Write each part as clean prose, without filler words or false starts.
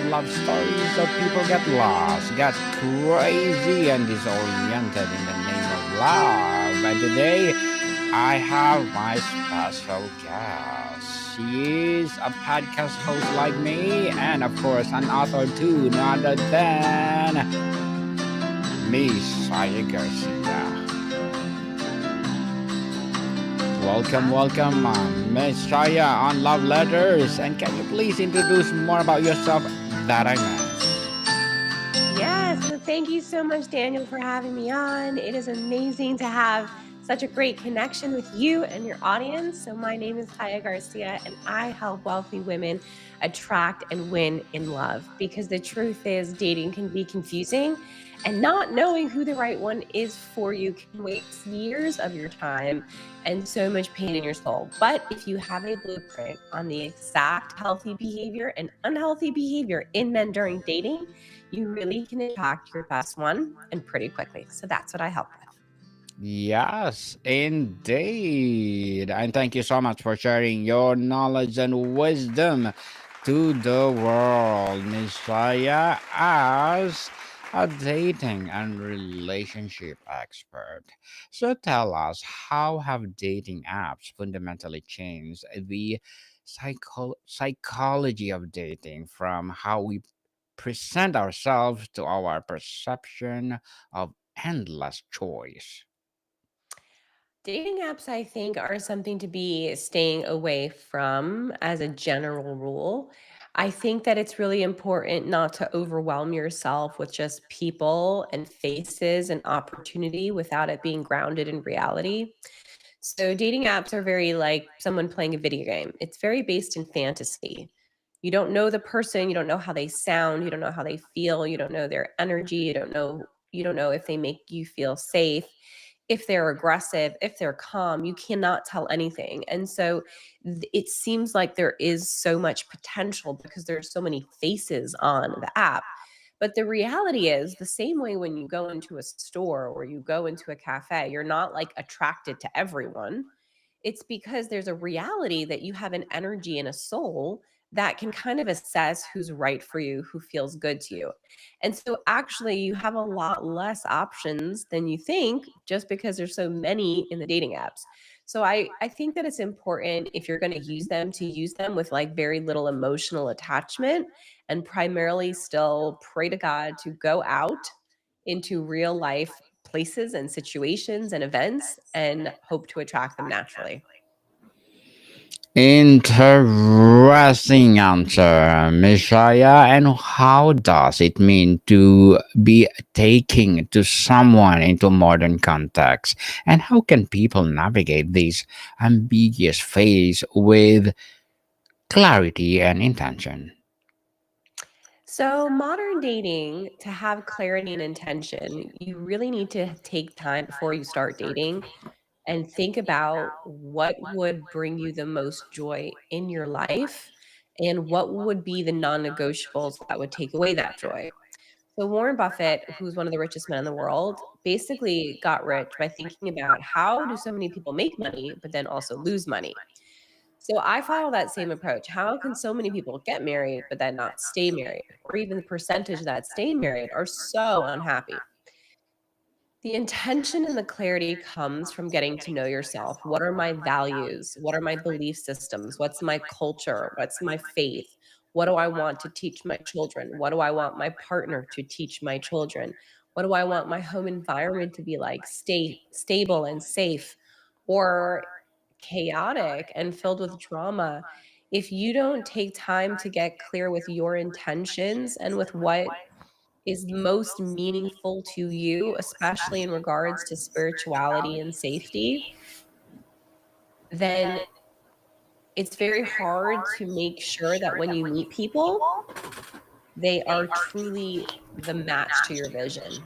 love stories so people get lost, get crazy, and disoriented in the name of love. And today, I have my special guest. She is a podcast host like me, and of course, an author too, none other than Miss Chaya Garcia. Welcome, Miss Chaya on Love Letters. And can you please introduce more about yourself that I missed? Yes, so thank you so much, Daniel, for having me on. It is amazing to have such a great connection with you and your audience. So, my name is Chaya Garcia, and I help wealthy women attract and win in love because the truth is, dating can be confusing, and not knowing who the right one is for you can waste years of your time and so much pain in your soul. But if you have a blueprint on the exact healthy behavior and unhealthy behavior in men during dating, you really can attract your best one and pretty quickly. So that's what I help with. Yes, indeed. And thank you so much for sharing your knowledge and wisdom to the world, Miss Chaya, as a dating and relationship expert. So tell us, how have dating apps fundamentally changed the psychology of dating, from how we present ourselves to our perception of endless choice? Dating apps, I think, are something to be staying away from as a general rule. I think that it's really important not to overwhelm yourself with just people and faces and opportunity without it being grounded in reality. So, dating apps are very like someone playing a video game, it's very based in fantasy. You don't know the person, you don't know how they sound, you don't know how they feel, you don't know their energy, you don't know if they make you feel safe, if they're aggressive, if they're calm, you cannot tell anything. And so it seems like there is so much potential because there's so many faces on the app. But the reality is the same way when you go into a store or you go into a cafe, you're not like attracted to everyone. It's because there's a reality that you have an energy and a soul that can kind of assess who's right for you, who feels good to you. And so actually you have a lot less options than you think just because there's so many in the dating apps. So I think that it's important if you're going to use them with like very little emotional attachment and primarily still pray to God to go out into real life places and situations and events and hope to attract them naturally. Interesting answer, Messiah. And how does it mean to be taking to someone into modern context? And how can people navigate this ambiguous phase with clarity and intention? So, modern dating, to have clarity and intention, you really need to take time before you start dating and think about what would bring you the most joy in your life and what would be the non negotiables that would take away that joy. So, Warren Buffett, who's one of the richest men in the world, basically got rich by thinking about how do so many people make money, but then also lose money. So I follow that same approach. How can so many people get married but then not stay married? Or even the percentage that stay married are so unhappy. The intention and the clarity comes from getting to know yourself. What are my values? What are my belief systems? What's my culture? What's my faith? What do I want to teach my children? What do I want my partner to teach my children? What do I want my home environment to be like? Stay stable and safe or chaotic and filled with drama? If you don't take time to get clear with your intentions and with what is most meaningful to you, especially in regards to spirituality and safety, then it's very hard to make sure that when you meet people, they are truly the match to your vision.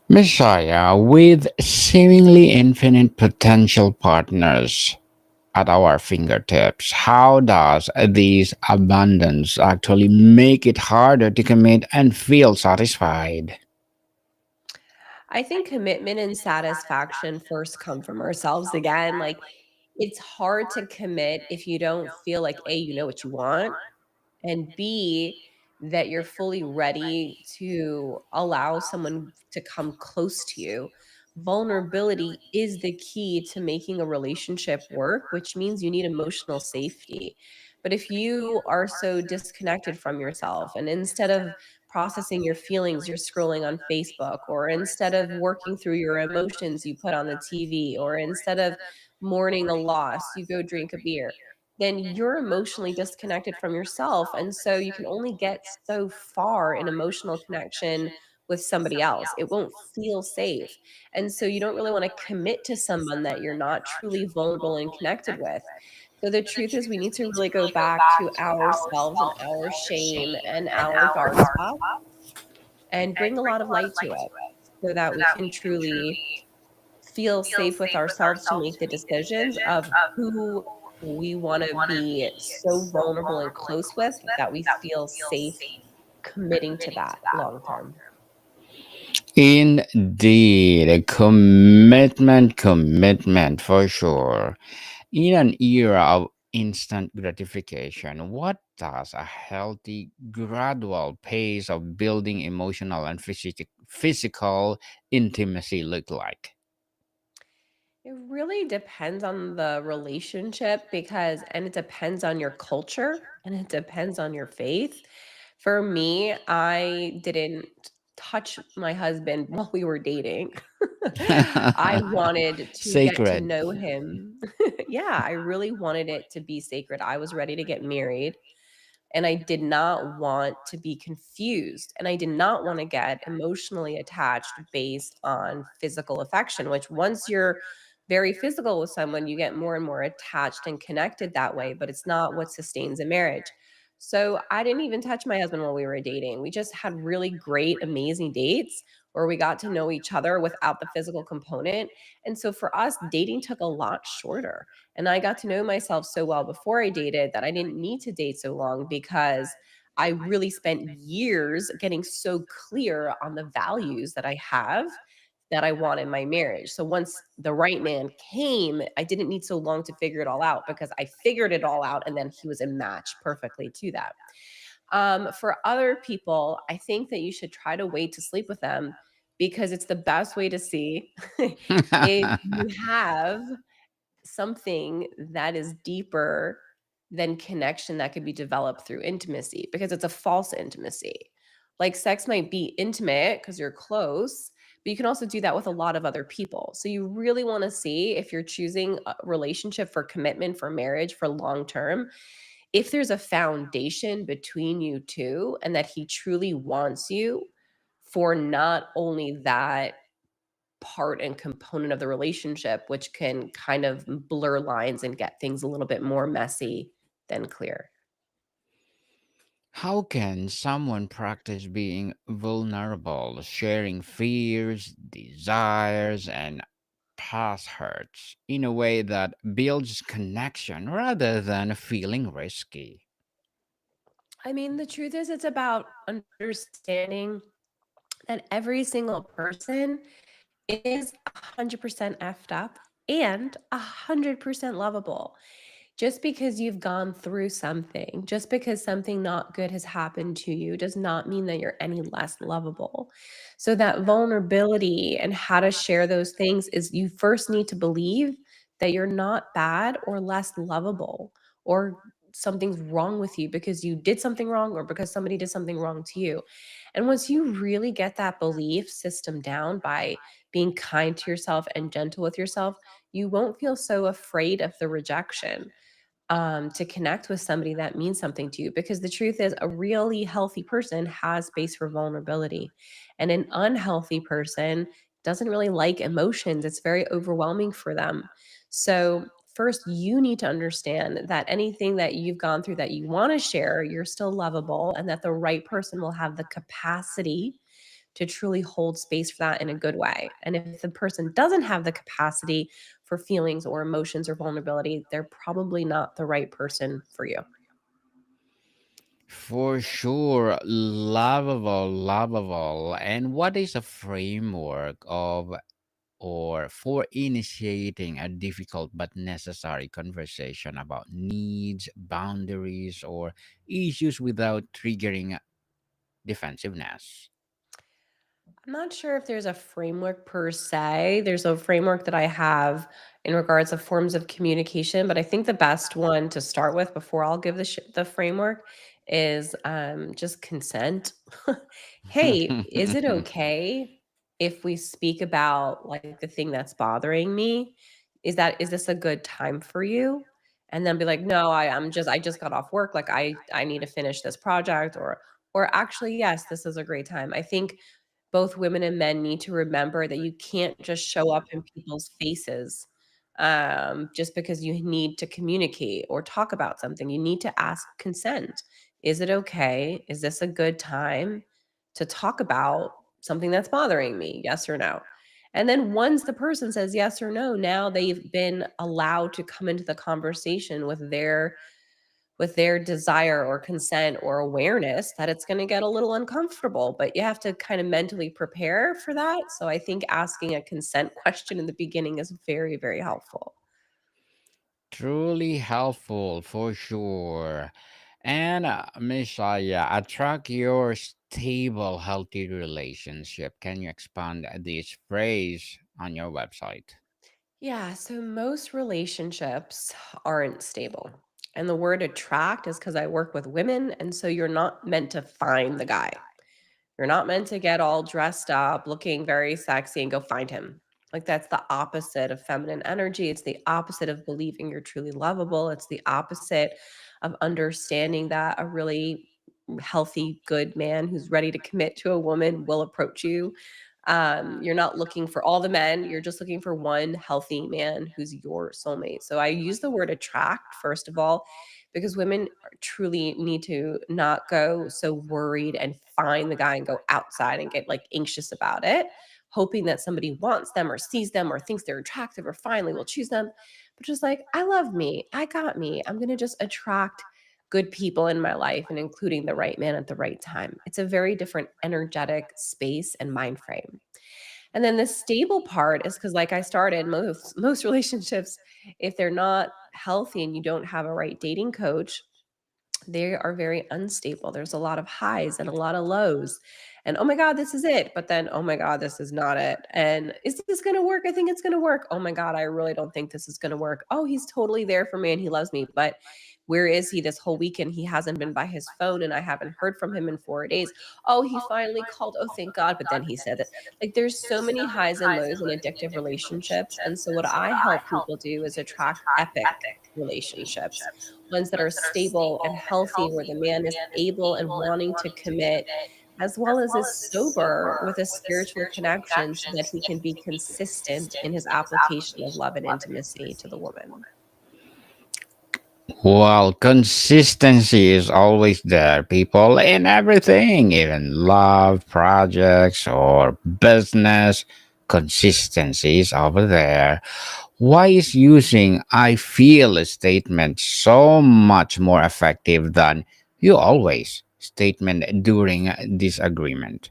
Messiah, with seemingly infinite potential partners at our fingertips, how does this abundance actually make it harder to commit and feel satisfied? I think commitment and satisfaction first come from ourselves again. Like it's hard to commit if you don't feel like, A, you know what you want, and B, that you're fully ready to allow someone to come close to you. Vulnerability is the key to making a relationship work, which means you need emotional safety. But if you are so disconnected from yourself and instead of processing your feelings, you're scrolling on Facebook, or instead of working through your emotions, you put on the TV, or instead of mourning a loss, you go drink a beer, then you're emotionally disconnected from yourself. And so you can only get so far in emotional connection with somebody else. It won't feel safe. And so you don't really want to commit to someone that you're not truly vulnerable and connected with. So the truth is, we need to really go back to ourselves and our shame and our dark spots and bring a lot of light to it so that we can truly feel safe with ourselves to make the decisions of who we want to be so vulnerable and close with that we feel safe committing to that long term. Indeed, a commitment for sure. In an era of instant gratification, what does a healthy, gradual pace of building emotional and physical intimacy look like? It really depends on the relationship because, and it depends on your culture and it depends on your faith. For me, I didn't touch my husband while we were dating. I wanted to get to Sacred. know him. Yeah, I really wanted it to be sacred. I was ready to get married. And I did not want to be confused, and I did not wanna get emotionally attached based on physical affection, which once you're very physical with someone, you get more and more attached and connected that way, but it's not what sustains a marriage. So, I didn't even touch my husband while we were dating. We just had really great, amazing dates where we got to know each other without the physical component, and so for us, dating took a lot shorter. And I got to know myself so well before I dated that I didn't need to date so long because I really spent years getting so clear on the values that I have that I want in my marriage. So once the right man came, I didn't need so long to figure it all out because I figured it all out and then he was a match perfectly to that. For other people, I think that you should try to wait to sleep with them because it's the best way to see if you have something that is deeper than connection that could be developed through intimacy because it's a false intimacy. Like sex might be intimate because you're close, but you can also do that with a lot of other people. So you really want to see if you're choosing a relationship for commitment, for marriage, for long term, if there's a foundation between you two and that he truly wants you for not only that part and component of the relationship, which can kind of blur lines and get things a little bit more messy than clear. How can someone practice being vulnerable, sharing fears, desires, and past hurts in a way that builds connection rather than feeling risky? I mean, the truth is, it's about understanding that every single person is 100% effed up and 100% lovable. Just because you've gone through something, just because something not good has happened to you, does not mean that you're any less lovable. So, that vulnerability and how to share those things is you first need to believe that you're not bad or less lovable or something's wrong with you because you did something wrong or because somebody did something wrong to you. And once you really get that belief system down by being kind to yourself and gentle with yourself, you won't feel so afraid of the rejection to connect with somebody that means something to you. Because the truth is, a really healthy person has space for vulnerability, and an unhealthy person doesn't really like emotions. It's very overwhelming for them. So, first, you need to understand that anything that you've gone through that you want to share, you're still lovable, and that the right person will have the capacity to truly hold space for that in a good way. And if the person doesn't have the capacity for feelings or emotions or vulnerability, they're probably not the right person for you. For sure, lovable. And what is a framework of or for initiating a difficult but necessary conversation about needs, boundaries, or issues without triggering defensiveness. I'm not sure if there's a framework per se. There's a framework that I have in regards of forms of communication, but I think the best one to start with before I'll give the framework is just consent. Hey, is it okay if we speak about like the thing that's bothering me? Is this a good time for you? And then be like, no, I just got off work. Like I need to finish this project, or actually, yes, this is a great time. I think both women and men need to remember that you can't just show up in people's faces, just because you need to communicate or talk about something. You need to ask consent. Is it okay? Is this a good time to talk about something that's bothering me? Yes or no? And then once the person says yes or no, now they've been allowed to come into the conversation with their desire or consent or awareness that it's going to get a little uncomfortable, but you have to kind of mentally prepare for that. So I think asking a consent question in the beginning is very, very helpful. Truly helpful for sure. And Miss Shaya, attract your stable, healthy relationship. Can you expand this phrase on your website? Yeah, so most relationships aren't stable. And the word attract is because I work with women. And so you're not meant to find the guy. You're not meant to get all dressed up, looking very sexy and go find him. Like that's the opposite of feminine energy. It's the opposite of believing you're truly lovable. It's the opposite of understanding that a really healthy, good man who's ready to commit to a woman will approach you. You're not looking for all the men, you're just looking for one healthy man who's your soulmate. So I use the word attract, first of all, because women truly need to not go so worried and find the guy and go outside and get like anxious about it, hoping that somebody wants them or sees them or thinks they're attractive or finally will choose them. But just like, I love me, I got me. I'm going to just attract good people in my life and including the right man at the right time. It's a very different energetic space and mind frame. And then the stable part is because, like I started, most relationships, if they're not healthy and you don't have a right dating coach, they are very unstable. There's a lot of highs and a lot of lows. And oh my God, this is it. But then, oh my God, this is not it. And is this going to work? I think it's going to work. Oh my God, I really don't think this is going to work. Oh, he's totally there for me and he loves me. But where is he this whole weekend? He hasn't been by his phone and I haven't heard from him in 4 days. Oh, he finally called. Oh, thank God. But then he said that, like, there's so many highs and lows in addictive relationships. And so, what I help people do is attract epic relationships, ones that are stable and healthy, where the man is able and wanting to commit, as well as is sober with a spiritual connection so that he can be consistent in his application of love and intimacy to the woman. Well, consistency is always there, people, in everything, even love, projects, or business. Consistency is over there. Why is using I feel a statement so much more effective than you always statement during disagreement?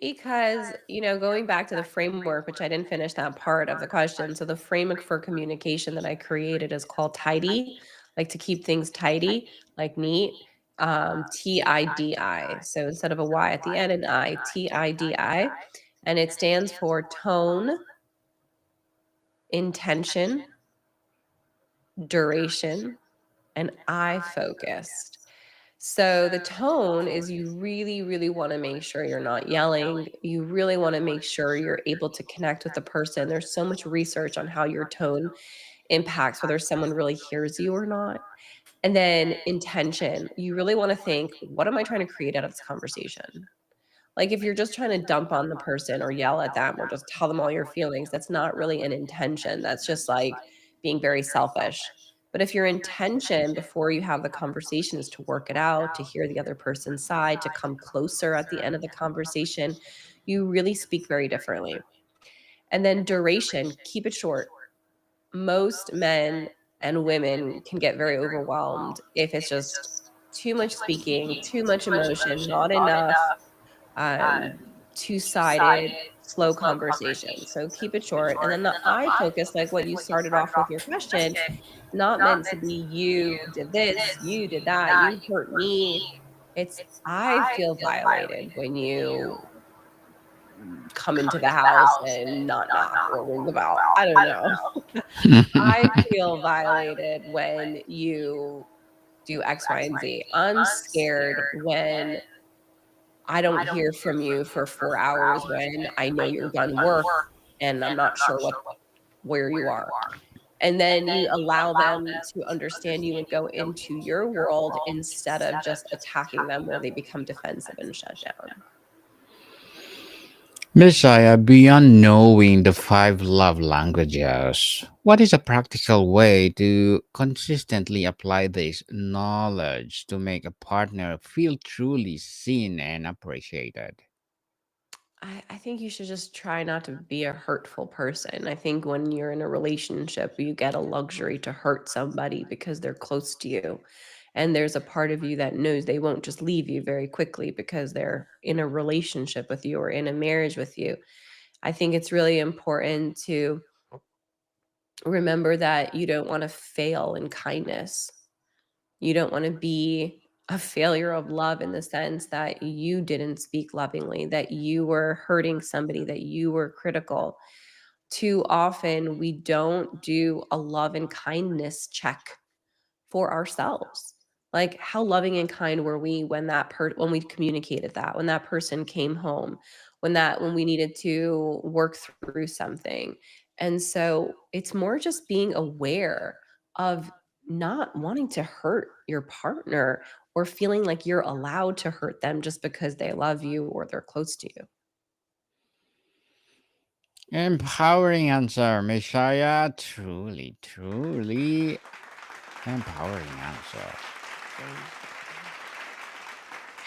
Because, going back to the framework, which I didn't finish that part of the question. So, the framework for communication that I created is called tidy, like to keep things tidy, like neat, TIDI. So, instead of a Y at the end, an I, TIDI. And it stands for tone, intention, duration, and I focused. So the tone is you really, really want to make sure you're not yelling. You really want to make sure you're able to connect with the person. There's so much research on how your tone impacts whether someone really hears you or not. And then intention, you really want to think, what am I trying to create out of this conversation? Like, if you're just trying to dump on the person or yell at them or just tell them all your feelings, that's not really an intention. That's just like being very selfish. But if your intention before you have the conversation is to work it out, to hear the other person's side, to come closer at the end of the conversation, you really speak very differently. And then duration, keep it short. Most men and women can get very overwhelmed if it's just too much speaking, too much emotion, not enough two-sided. slow conversation. So keep it short. And then the I focus, like what you started off with your question, not meant to be you did this, you did that, you hurt me. It's I feel violated when you come into the house and not knock or ring the bell. I don't know. I feel violated when you do X, Y, and Z. I'm scared when I don't hear from you for 4 hours when I know you're done work and I'm not sure where you are. And then you allow them to understand you and go into your world instead of just attacking them where they become defensive and shut down. Messiah, beyond knowing the five love languages, what is a practical way to consistently apply this knowledge to make a partner feel truly seen and appreciated? I think you should just try not to be a hurtful person. I think when you're in a relationship, you get a luxury to hurt somebody because they're close to you. And there's a part of you that knows they won't just leave you very quickly because they're in a relationship with you or in a marriage with you. I think it's really important to remember that you don't want to fail in kindness. You don't want to be a failure of love in the sense that you didn't speak lovingly, that you were hurting somebody, that you were critical. Too often, we don't do a love and kindness check for ourselves. Like, how loving and kind were we when when we communicated that, when that person came home, when we needed to work through something. And so it's more just being aware of not wanting to hurt your partner or feeling like you're allowed to hurt them just because they love you or they're close to you. Empowering answer, Messiah. Truly, truly empowering answer. Thank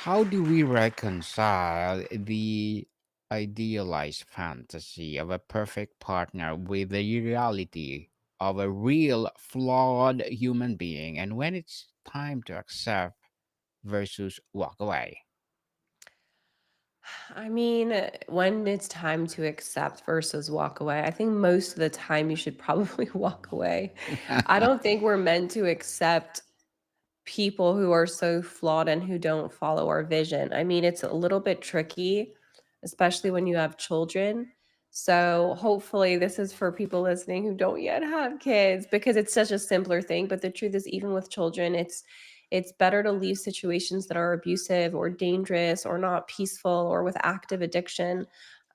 How do we reconcile the idealized fantasy of a perfect partner with the reality of a real flawed human being and when it's time to accept versus walk away? I mean, when it's time to accept versus walk away, I think most of the time you should probably walk away. I don't think we're meant to accept people who are so flawed and who don't follow our vision. I mean, it's a little bit tricky, especially when you have children. So, hopefully, this is for people listening who don't yet have kids because it's such a simpler thing. But the truth is, even with children, it's better to leave situations that are abusive or dangerous or not peaceful or with active addiction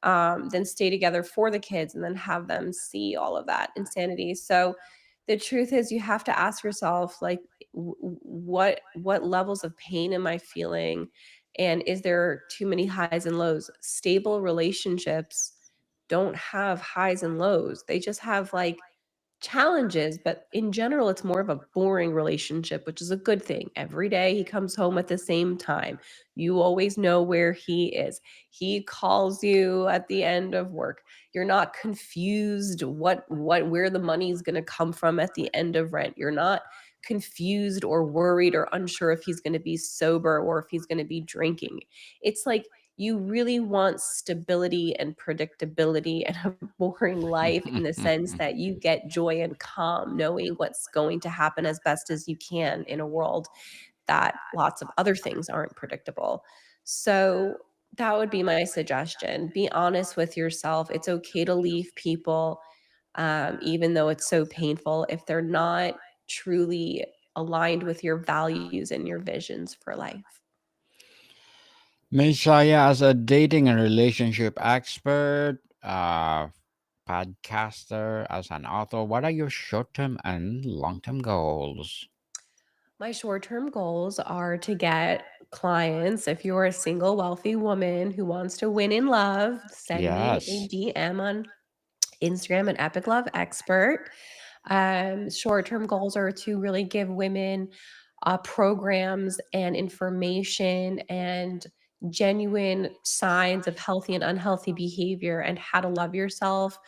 than stay together for the kids and then have them see all of that insanity. So, the truth is, you have to ask yourself, like, what levels of pain am I feeling, and is there too many highs and lows? Stable relationships don't have highs and lows, they just have like challenges, but in general, it's more of a boring relationship, which is a good thing. Every day he comes home at the same time. You always know where he is. He calls you at the end of work. You're not confused what where the money is going to come from at the end of rent. You're not confused or worried or unsure if he's going to be sober or if he's going to be drinking. It's like you really want stability and predictability and a boring life in the sense that you get joy and calm knowing what's going to happen as best as you can in a world that lots of other things aren't predictable. So that would be my suggestion. Be honest with yourself. It's okay to leave people, even though it's so painful, if they're not truly aligned with your values and your visions for life. Messiah, as a dating and relationship expert, podcaster, as an author, what are your short term and long term goals? My short term goals are to get clients. If you're a single, wealthy woman who wants to win in love, send me a Yes. DM on Instagram at Epic Love Expert. Short term goals are to really give women programs and information and genuine signs of healthy and unhealthy behavior and how to love yourself,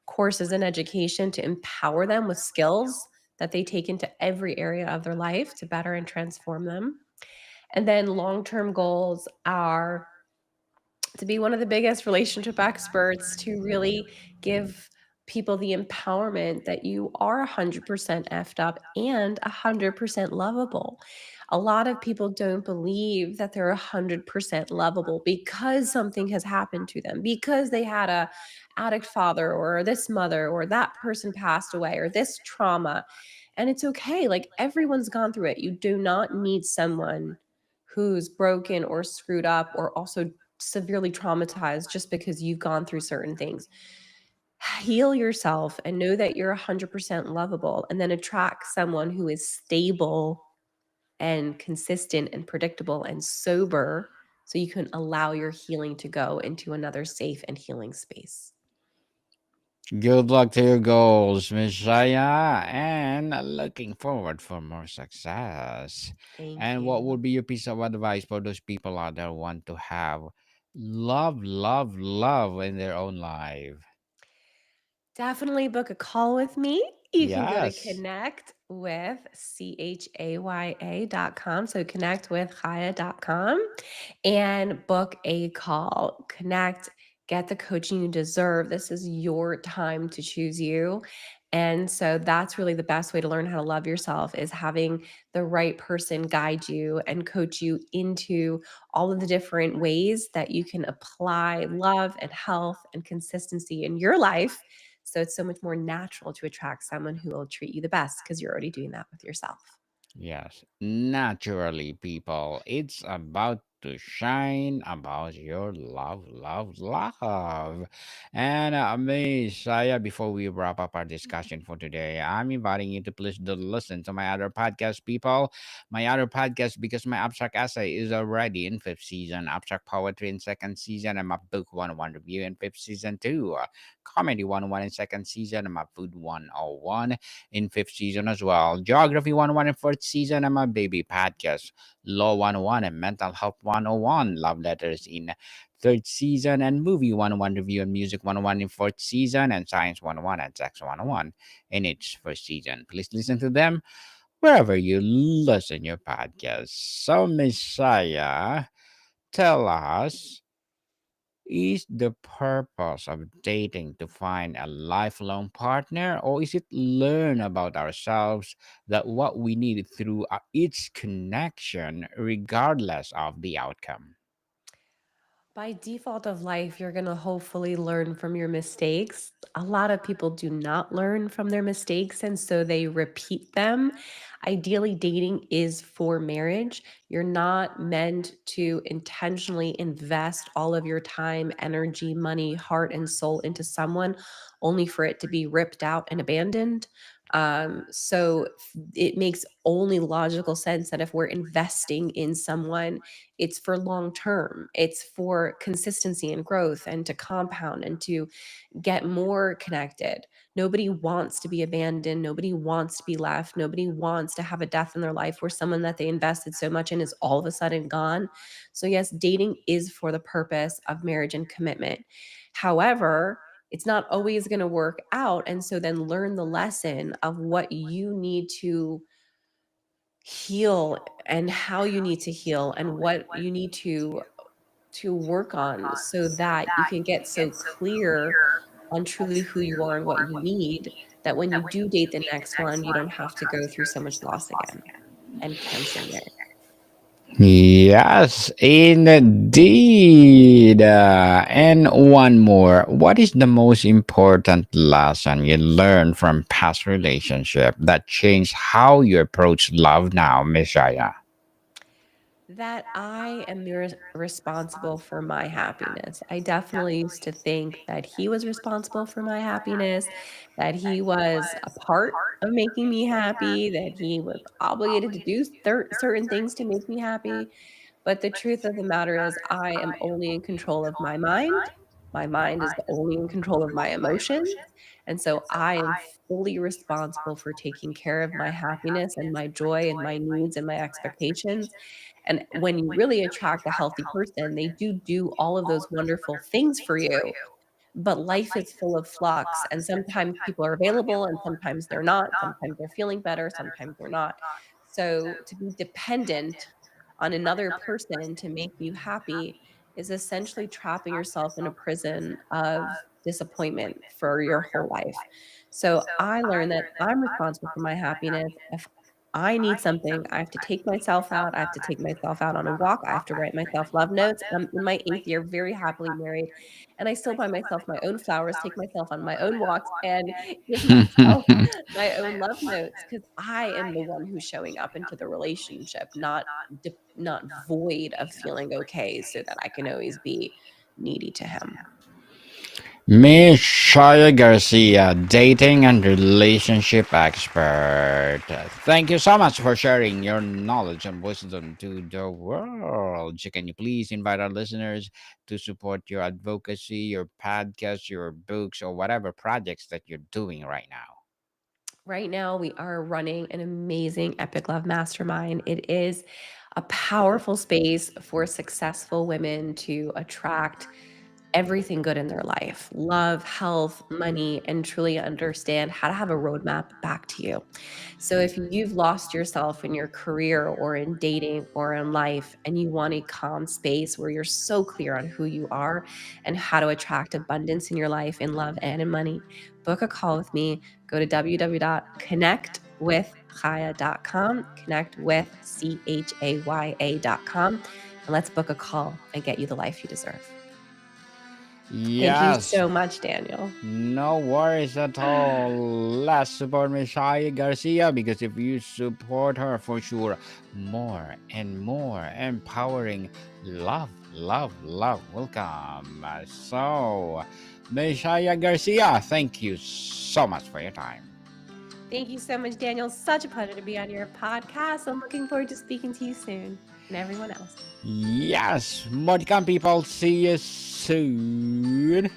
courses and education to empower them with skills that they take into every area of their life to better and transform them. And then long term goals are to be one of the biggest relationship experts, to really give people the empowerment that you are 100% effed up and 100% lovable. A lot of people don't believe that they're 100% lovable because something has happened to them, because they had a addict father or this mother or that person passed away or this trauma. And it's okay. Like everyone's gone through it. You do not need someone who's broken or screwed up or also severely traumatized just because you've gone through certain things. Heal yourself and know that you're 100% lovable, and then attract someone who is stable and consistent and predictable and sober so you can allow your healing to go into another safe and healing space. Good luck to your goals, Miss Shaya, and looking forward for more success. Thank And what you. would be your piece of advice for those people out there who want to have love, love, love in their own life? Definitely book a call with me. You can go to Yes. connect with chaya.com. So connect with chaya.com and book a call. Connect, get the coaching you deserve. This is your time to choose you. And so that's really the best way to learn how to love yourself is having the right person guide you and coach you into all of the different ways that you can apply love and health and consistency in your life, so it's so much more natural to attract someone who will treat you the best because you're already doing that with yourself. Yes, naturally, people. It's about to shine about your love, love, love. And Miss Shaya, before we wrap up our discussion for today, I'm inviting you to please do listen to my other podcast, people. My other podcast, because my abstract essay is already in fifth season, abstract poetry in second season, and my book 101 review in fifth season too. Comedy 101 in second season, and my food 101 in fifth season as well. Geography 101 in fourth season, and my baby podcast, Law 101 and Mental Health 101, Love Letters in third season, and Movie 101 Review and Music 101 in fourth season, and Science 101 and Sex 101 in each first season. Please listen to them wherever you listen your podcast. So, Messiah, tell us, is the purpose of dating to find a lifelong partner, or is it learn about ourselves that what we need through each connection, regardless of the outcome? By default of life, you're going to hopefully learn from your mistakes. A lot of people do not learn from their mistakes, and so they repeat them. Ideally, dating is for marriage. You're not meant to intentionally invest all of your time, energy, money, heart, and soul into someone only for it to be ripped out and abandoned. It makes only logical sense that if we're investing in someone, it's for long term, it's for consistency and growth and to compound and to get more connected. Nobody wants to be abandoned. Nobody wants to be left. Nobody wants to have a death in their life where someone that they invested so much in is all of a sudden gone. So, yes, dating is for the purpose of marriage and commitment. However, it's not always going to work out. And so then learn the lesson of what you need to heal and how you need to heal and what you need to work on so that you can get so clear on truly who you are and what you need, that when you do date the next one, you don't have to go through so much loss again and canceling it. Yes, indeed. And one more. What is the most important lesson you learned from past relationship that changed how you approach love now, Miss Shaya? That I am responsible for my happiness. I definitely used to think that he was responsible for my happiness, that he was a part of making me happy, that he was obligated to do certain things to make me happy. But the truth of the matter is, I am only in control of my mind. My mind is only in control of my emotions. And so I am fully responsible for taking care of my happiness and my joy and my needs and my expectations. And when you really attract a healthy person, they do all of those wonderful things for you. But life is full of flux, and sometimes people are available and sometimes they're not. Sometimes they're feeling better, sometimes they're not. So to be dependent on another person to make you happy is essentially trapping yourself in a prison of disappointment for your whole life. So I learned that I'm responsible for my happiness. If I need something, I have to take myself out. I have to take myself out on a walk. I have to write myself love notes. I'm in my eighth year, very happily married, and I still buy myself my own flowers, take myself on my own walks, and give myself my own love notes because I am the one who's showing up into the relationship, not void of feeling okay so that I can always be needy to him. Miss Chaya Garcia, dating and relationship expert. Thank you so much for sharing your knowledge and wisdom to the world. Can you please invite our listeners to support your advocacy, your podcast, your books, or whatever projects that you're doing right now? Right now, we are running an amazing Epic Love Mastermind. It is a powerful space for successful women to attract everything good in their life: love, health, money, and truly understand how to have a roadmap back to you. So if you've lost yourself in your career or in dating or in life and you want a calm space where you're so clear on who you are and how to attract abundance in your life, in love and in money, book a call with me. Go to www.connectwithchaya.com, connectwithchaya.com, and let's book a call and get you the life you deserve. Thank you Yes, so much, Daniel. no worries at all. Let's support Miss Chaya Garcia because if you support her, for sure, more and more empowering love will come. So, Miss Chaya Garcia, thank you so much for your time. Thank you so much, Daniel. Such a pleasure to be on your podcast. I'm looking forward to speaking to you soon and everyone else. Yes, Modcom people, see you soon.